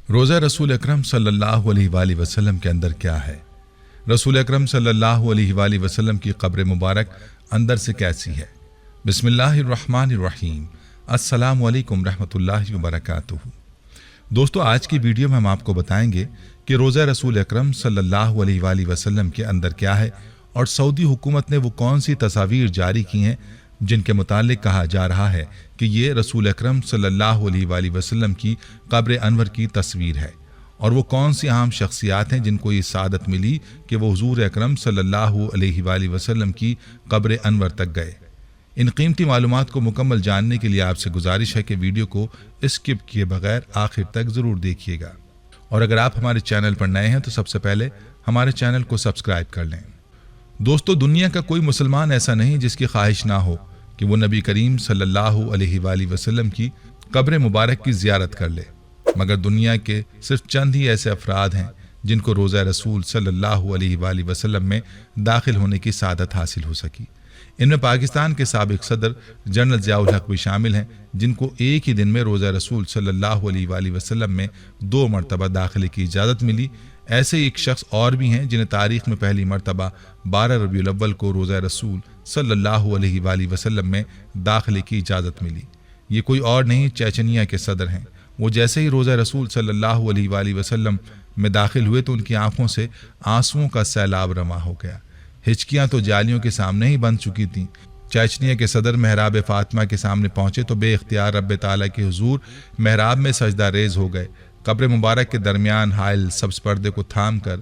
रोज़ा रसूल अकरम सल्लल्लाहु अलैहि वसल्लम के अंदर क्या है? रसूल अकरम सल्लल्लाहु अलैहि वसल्लम की कब्र मुबारक अंदर से कैसी है? बिस्मिल्लाहिर्रहमानिर्रहीम। अस्सलामु अलैकुम रहमतुल्लाहि व बरकातुहू। दोस्तों, आज की वीडियो में हम आपको बताएंगे कि रोज़ा रसूल अकरम सल्लल्लाहु अलैहि वसल्लम के अंदर क्या है और सऊदी हुकूमत ने वो कौन सी तस्वीर जारी की हैं जिनके मुतालिक कहा जा रहा है कि ये रसूल अकरम सल्लल्लाहु अलैहि वसल्लम की कब्र अनवर की तस्वीर है, और वो कौन सी अहम शख्सियात हैं जिनको ये सादत मिली कि वो हुजूर अकरम सल्लल्लाहु अलैहि वसल्लम की कब्र अनवर तक गए। इन कीमती मालूमात को मुकम्मल जानने के लिए आपसे गुजारिश है कि वीडियो को स्किप किए बगैर आखिर तक ज़रूर देखिएगा, और अगर आप हमारे चैनल पर नए हैं तो सबसे पहले हमारे चैनल को सब्सक्राइब कर लें। दोस्तों, दुनिया का कोई मुसलमान ऐसा नहीं जिसकी ख्वाहिश ना हो कि वो नबी करीम सल्लल्लाहु अलैहि वसल्लम की कब्र मुबारक की ज़ियारत कर ले, मगर दुनिया के सिर्फ चंद ही ऐसे अफराद हैं जिनको रोज़ा रसूल सल्लल्लाहु अलैहि वसल्लम में दाखिल होने की सादत हासिल हो सकी। इनमें पाकिस्तान के साबिक सदर जनरल ज़ियाउल हक भी शामिल हैं, जिनको एक ही दिन में रोज़ा रसूल सल्लल्लाहु अलैहि वसल्लम में 2 मरतबा दाखिले की इजाज़त मिली। ऐसे ही एक शख्स और भी हैं जिन्हें तारीख़ में पहली मरतबा 12 रबीउल अव्वल को रोज़ा रसूल सल्लल्लाहु अलैहि वसल्लम में दाखिले की इजाज़त मिली। ये कोई और नहीं, चेचनिया के सदर हैं। वो जैसे ही रोज़ा रसूल सल्लल्लाहु अलैहि वसल्लम में दाखिल हुए तो उनकी आंखों से आंसुओं का सैलाब रवा हो गया। हिचकियाँ तो जालियों के सामने ही बन चुकी थीं। चेचनिया के सदर महराब फातिमा के सामने पहुँचे तो बेख्तियार रब ताला के हुजूर महराब में सजदा रेज हो गए। कब्र मुबारक के दरमियान हायल सब्ज़ पर्दे को थाम कर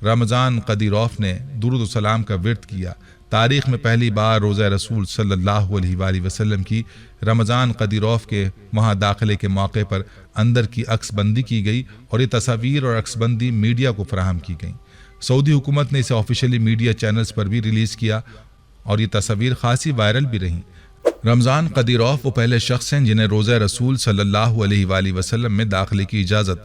रमज़ान कदीरौफ ने दुरूद व सलाम का विर्द किया। तारीख़ में पहली बार रोज़ा रसूल सल्लल्लाहु अलैहि वसल्लम की रमज़ान कदीरौफ के वहाँ दाखिले के मौके पर अंदर की अक्सबंदी की गई और ये तस्वीर और अक्सबंदी मीडिया को फराहम की गई। सऊदी हुकूमत ने इसे ऑफिशियली मीडिया चैनल्स पर भी रिलीज़ किया और ये तस्वीर खासी वायरल भी रहीं। रमज़ान कदीरौफ वो पहले शख्स हैं जिन्हें रोज़ा रसूल सल्लल्लाहु अलैहि वसल्लम में दाखिले की इजाज़त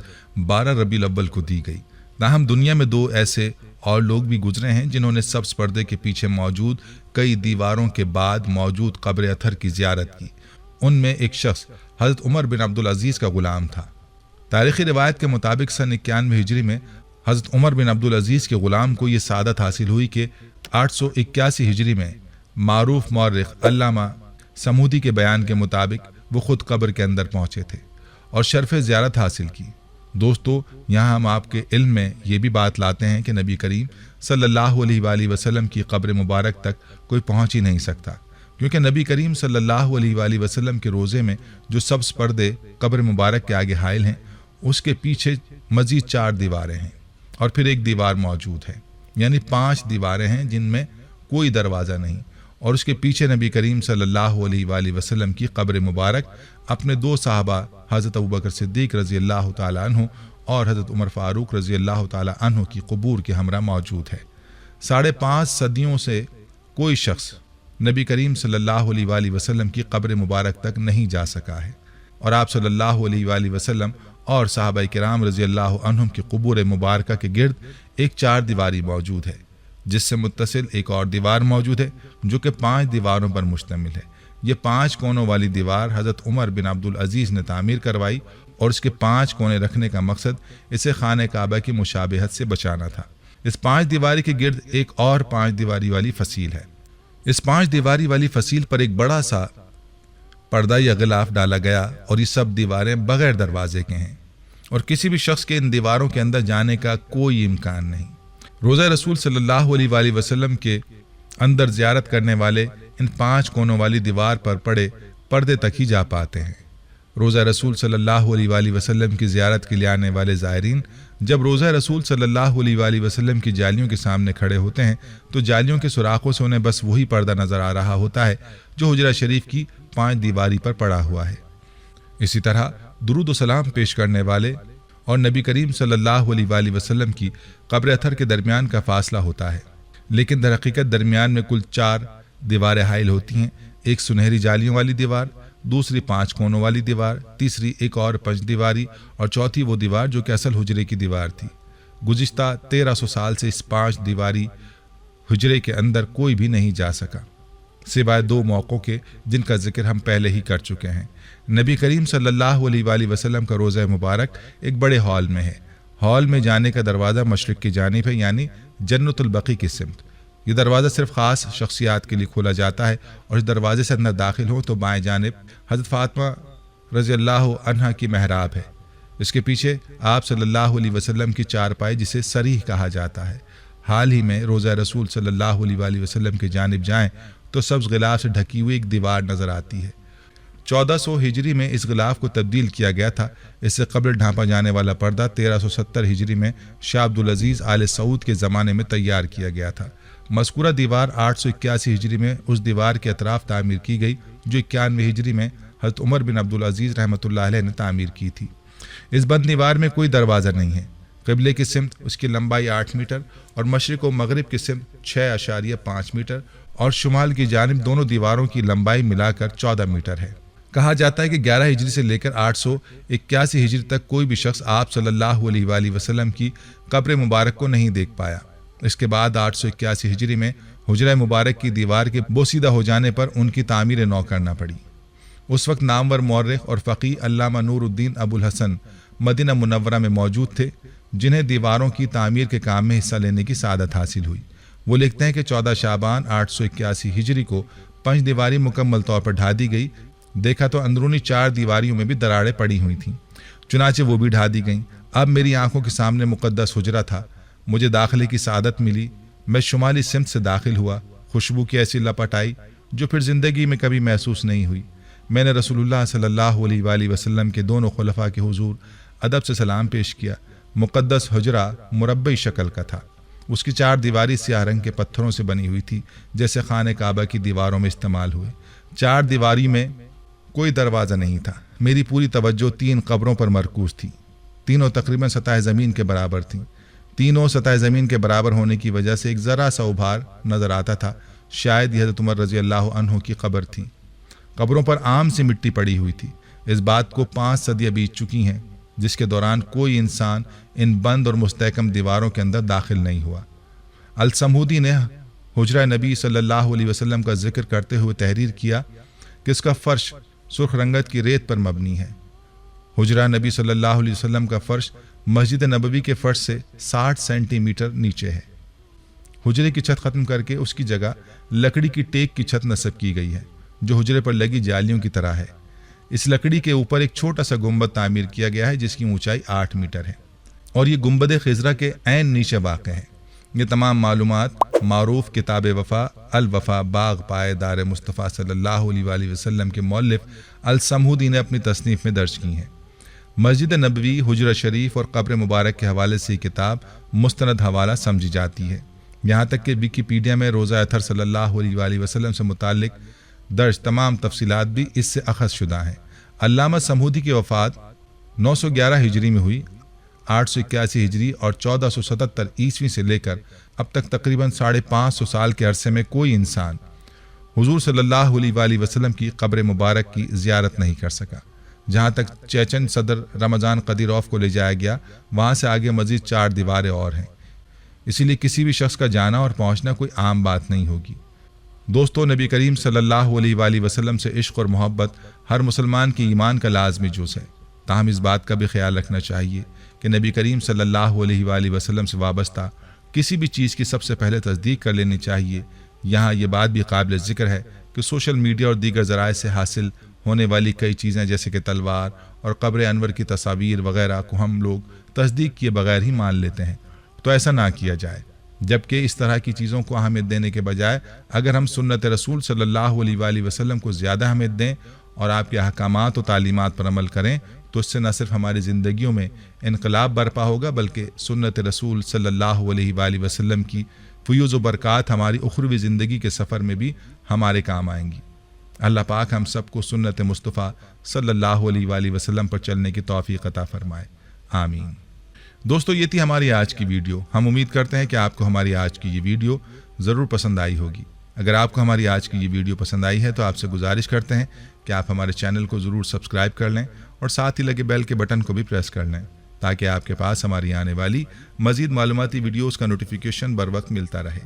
12 रबीउल अव्वल को दी गई। ताहम दुनिया में 2 ऐसे और लोग भी गुजरे हैं जिन्होंने सब्ज़ पर्दे के पीछे मौजूद कई दीवारों के बाद मौजूद कब्र अथर की ज़ियारत की। उनमें एक शख्स हज़रत उमर बिन अब्दुल अज़ीज़ का ग़ुलाम था। तारीख़ी रिवायत के मुताबिक सन 91 हिजरी में हज़रत उमर बिन अब्दुल अज़ीज़ के ग़ुलाम को ये सादत हासिल हुई कि 881 हिजरी में मारूफ मौर्रिख़ अल्लामा समूदी के बयान के मुताबिक वो खुद कब्र के अंदर पहुँचे थे और शर्फ़ ज़ियारत हासिल की। दोस्तों, यहाँ हम आपके इल्म में ये भी बात लाते हैं कि नबी करीम सल्लल्लाहु अलैहि वसल्लम की कब्र मुबारक तक कोई पहुँच ही नहीं सकता, क्योंकि नबी करीम सल्लल्लाहु अलैहि वसल्लम के रोज़े में जो सब्ज़ पर्दे कब्र मुबारक के आगे हायल हैं, उसके पीछे मज़ीद 4 दीवारें हैं और फिर एक दीवार मौजूद है, यानी 5 दीवारें हैं जिनमें कोई दरवाज़ा नहीं। और उसके पीछे नबी करीम सल्लल्लाहु अलैहि वसल्लम की कब्र मुबारक अपने 2 साहबा हज़रत अबू बकर सिद्दीक़ रज़ी अल्लाह ताला अन्हु और हज़रत उमर फ़ारूक रज़ी अल्लाह ताला अन्हु की क़ुबूर के हमरा मौजूद है। 5.5 सदियों से कोई शख्स नबी करीम सल्लल्लाहु अलैहि वसल्लम की कब्र मुबारक तक नहीं जा सका है, और आप सल्लल्लाहु अलैहि वसल्लम और सहाबा किराम रज़ी अल्लाह अन्हुम की क़ुबूर मुबारक के गिर्द एक 4 दीवारी मौजूद है, जिससे मुत्तसिल एक और दीवार मौजूद है जो कि 5 दीवारों पर मुश्तमिल है। ये 5 कोनों वाली दीवार हज़रत उमर बिन अब्दुल अज़ीज़ ने तामीर करवाई और इसके 5 कोने रखने का मकसद इसे खाने काबा की मुशाबहत से बचाना था। इस 5 दीवारी के गिर्द एक और 5 दीवारी वाली फसील है। इस 5 दीवारी वाली फसील पर एक बड़ा सा पर्दा या गिलाफ डाला गया और ये सब दीवारें बगैर दरवाजे के हैं और किसी भी शख्स के इन दीवारों के अंदर जाने का कोई इम्कान नहीं। रोज़ा रसूल सल्लल्लाहु अलैहि वसल्लम के अंदर ज़ियारत करने वाले इन 5 कोनों वाली दीवार पर पड़े पर्दे तक ही जा पाते हैं। रोज़ा रसूल सल्लल्लाहु अलैहि वसल्लम की ज़ियारत के लिए आने वाले ज़ायरीन जब रोज़ा रसूल सल्लल्लाहु अलैहि वसल्लम की जालियों के सामने खड़े होते हैं तो जालियों के सुराखों से उन्हें बस वही पर्दा नज़र आ रहा होता है जो हुजरा शरीफ की 5 दीवारी पर पड़ा हुआ है। इसी तरह दुरूद व सलाम पेश करने वाले और नबी करीम सल्लल्लाहु अलैहि वसल्लम की कब्र अथर के दरमियान का फासला होता है, लेकिन दर हकीकत दरमियान में कुल 4 दीवारें हाइल होती हैं। एक सुनहरी जालियों वाली दीवार, दूसरी 5 कोनों वाली दीवार, तीसरी एक और 5 दीवारी और चौथी वो दीवार जो कि असल हुजरे की दीवार थी। गुज़िश्ता 1300 साल से इस 5 दीवारी हुजरे के अंदर कोई भी नहीं जा सका। सिवाय 2 मौक़ों के जिनका जिक्र हम पहले ही कर चुके हैं। नबी करीम सल्लल्लाहु अलैहि वसल्लम का रोज़ा मुबारक एक बड़े हॉल में है। हॉल में जाने का दरवाज़ा मशरिक़ की जानिब है, यानी जन्नतुल बकी की सिमत। ये दरवाज़ा सिर्फ ख़ास शख्सियात के लिए खोला जाता है और इस दरवाज़े से अंदर दाखिल हो तो बाएं जानिब हज़रत फ़ातिमा रज़ी अल्लाह अन्हा की महराब है। इसके पीछे आप सल्लल्लाहु अलैहि वसल्लम की चारपाई जिसे सरीह कहा जाता है। हाल ही में रोज़ा रसूल सल्लल्लाहु अलैहि वसल्लम की जानिब जाएँ तो सब्ज़ गिलाफ से ढकी हुई एक दीवार नज़र आती है। 1400 हिजरी में इस गिलाफ को तब्दील किया गया था। इससे कब्ल ढांपा जाने वाला पर्दा 1370 हिजरी में शाह अब्दुल अजीज़ आले सऊद के ज़माने में तैयार किया गया था। मज़कूरा दीवार 881 हिजरी में उस दीवार के अतराफ़ तामीर की गई जो 91 हिजरी में हज़रत उमर बिन अब्दुल अजीज़ रहमतुल्लाह अलैह ने तामीर की थी। इस बंद दीवार में कोई दरवाज़ा नहीं है। क़िबले की सिमत उसकी लंबाई 8 मीटर और मशरिक़ व मग़रिब की सिमत 6.5 मीटर और शुमाल की जानिब दोनों दीवारों की लंबाई मिलाकर 14 मीटर है। कहा जाता है कि 11 हिजरी से लेकर 881 हिजरी तक कोई भी शख्स आप सल्लल्लाहु अलैहि वसल्लम की कब्र मुबारक को नहीं देख पाया। इसके बाद 881 हिजरी में हुजरा मुबारक की दीवार के बोसीदा हो जाने पर उनकी तामीर नौ करना पड़ी। उस वक्त नामवर मौर्रिख और फ़क़ीह अल्लामा नूरुद्दीन अबुल हसन मदीना मुनव्वरा में मौजूद थे, जिन्हें दीवारों की तामीर के काम में हिस्सा लेने की सादत हासिल हुई। वो लिखते हैं कि 14 शाबान 881 हिजरी को 5 दीवारी मुकम्मल तौर पर ढा दी गई। देखा तो अंदरूनी 4 दीवारियों में भी दरारें पड़ी हुई थीं, चुनाचे वो भी ढा दी गईं। अब मेरी आंखों के सामने मुक़द्दस हुजरा था। मुझे दाखिले की सादत मिली। मैं शुमाली सिमत से दाखिल हुआ। खुशबू की ऐसी लपट आई जो फिर ज़िंदगी में कभी महसूस नहीं हुई। मैंने रसूलुल्लाह सल्लल्लाहु अलैहि वसल्लम के दोनों खुलफा के हुजूर अदब से सलाम पेश किया। मुक़द्दस हुजरा मुरब्बई शक्ल का था। उसकी 4 दीवारी स्याह रंग के पत्थरों से बनी हुई थी, जैसे खाने काबा की दीवारों में इस्तेमाल हुए। 4 दीवारी में कोई दरवाज़ा नहीं था। मेरी पूरी तवज्जो 3 कब्रों पर मरकूज़ थी। तीनों तकरीबन सतह ज़मीन के बराबर थीं। तीनों सतह ज़मीन के बराबर होने की वजह से एक ज़रा सा उभार नज़र आता था। शायद यह हज़रत उमर रज़ी अल्लाह अन्हु की कब्र थी। कब्रों पर आम सी मिट्टी पड़ी हुई थी। इस बात को 5 सदियाँ बीत चुकी हैं जिसके दौरान कोई इंसान इन बंद और मुस्तहकम दीवारों के अंदर दाखिल नहीं हुआ। अल-समूदी ने हुजरा नबी सल्लल्लाहु अलैहि वसल्लम का जिक्र करते हुए तहरीर किया कि इसका फ़र्श सुर्ख रंगत की रेत पर मबनी है। हुजरा नबी सल्लल्लाहु अलैहि वसल्लम का फ़र्श मस्जिद नबवी के फ़र्श से 60 सेंटीमीटर नीचे है। हुजरे की छत ख़त्म करके उसकी जगह लकड़ी की टेक की छत नस्ब की गई है जो हुजरे पर लगी जालियों की तरह है। इस लकड़ी के ऊपर एक छोटा सा गुंबद तामीर किया गया है जिसकी ऊंचाई 8 मीटर है और ये गुंबद खिज़रा के ऐन नीचे वाक़ है। ये तमाम मालूमात मारूफ किताब वफ़ा अल वफ़ा बाग पाएदार मुस्तफ़ा सल्लल्लाहु अलैहि वसल्लम के मौलिफ अल-समूदी ने अपनी तसनीफ़ में दर्ज की हैं। मस्जिद नबवी, हुजरा शरीफ और कब्र मुबारक के हवाले से किताब मुस्तनद हवाला समझी जाती है। यहाँ तक कि विकीपीडिया में रोज़ा अतर सल्लल्लाहु अलैहि वसल्लम से मुताल्लिक़ दर्ज तमाम तफसीलात भी इससे अख़ज़ शुदा हैं। अल्लामा समूदी की वफ़ात 911 हिजरी में हुई। 881 हिजरी और 1477 ईस्वी से लेकर अब तक तकरीबन 550 साल के अरसे में कोई इंसान हुजूर सल्लल्लाहु अलैहि वसल्लम की कब्र मुबारक की ज़ियारत नहीं कर सका। जहाँ तक चेचन सदर रमज़ान कदीरोफ को ले जाया गया, वहाँ से आगे मज़ीद 4 दीवारें और हैं। इसीलिए किसी भी शख्स का जाना और पहुँचना कोई आम बात नहीं होगी। दोस्तों, नबी करीम सल्लल्लाहु अलैहि वसल्लम से इश्क और मोहब्बत हर मुसलमान की ईमान का लाजमी जुज़ है। ताहम इस बात का भी ख्याल रखना चाहिए कि नबी करीम सल्लल्लाहु अलैहि वसल्लम से वाबस्ता किसी भी चीज़ की सबसे पहले तस्दीक कर लेनी चाहिए। यहाँ ये बात भी काबिल ज़िक्र है कि सोशल मीडिया और दीगर ज़राए से हासिल होने वाली कई चीज़ें जैसे कि तलवार और कब्र अनवर की तस्वीर वगैरह को हम लोग तस्दीक किए बगैर ही मान लेते हैं, तो ऐसा ना किया जाए। जबकि इस तरह की चीज़ों को अहमियत देने के बजाय अगर हम सुन्नत रसूल सल्लल्लाहु अलैहि वसल्लम को ज़्यादा अहमियत दें और आपके अहकामात और तालीमात पर अमल करें तो इससे न सिर्फ हमारी ज़िंदगियों में इनकलाब बरपा होगा बल्कि सुन्नत रसूल सल्लल्लाहु अलैहि वसल्लम की फ़यूज़ व बरक़ात हमारी उख़रवी ज़िंदगी के सफ़र में भी हमारे काम आएंगी। अल्लाह पाक हम सबको सुन्नत मुस्तफ़ा सल्लल्लाहु अलैहि वसल्लम पर चलने की तौफ़ीक़ अता फ़रमाए, आमीन। दोस्तों, ये थी हमारी आज की वीडियो। हम उम्मीद करते हैं कि आपको हमारी आज की ये वीडियो ज़रूर पसंद आई होगी। अगर आपको हमारी आज की ये वीडियो पसंद आई है तो आपसे गुजारिश करते हैं कि आप हमारे चैनल को ज़रूर सब्सक्राइब कर लें और साथ ही लगे बेल के बटन को भी प्रेस कर लें ताकि आपके पास हमारी आने वाली मज़ीद मालूमाती वीडियोज़ का नोटिफिकेशन बर वक्त मिलता रहे।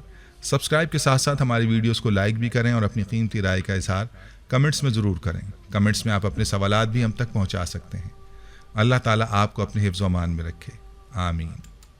سبسکرائب کے ساتھ ساتھ ہماری ویڈیوز کو لائک بھی کریں اور اپنی قیمتی رائے کا اظہار کمنٹس میں ضرور کریں۔ کمنٹس میں آپ اپنے سوالات بھی ہم تک پہنچا سکتے ہیں۔ اللہ تعالیٰ آپ کو اپنے حفظ و امان میں رکھے، آمین۔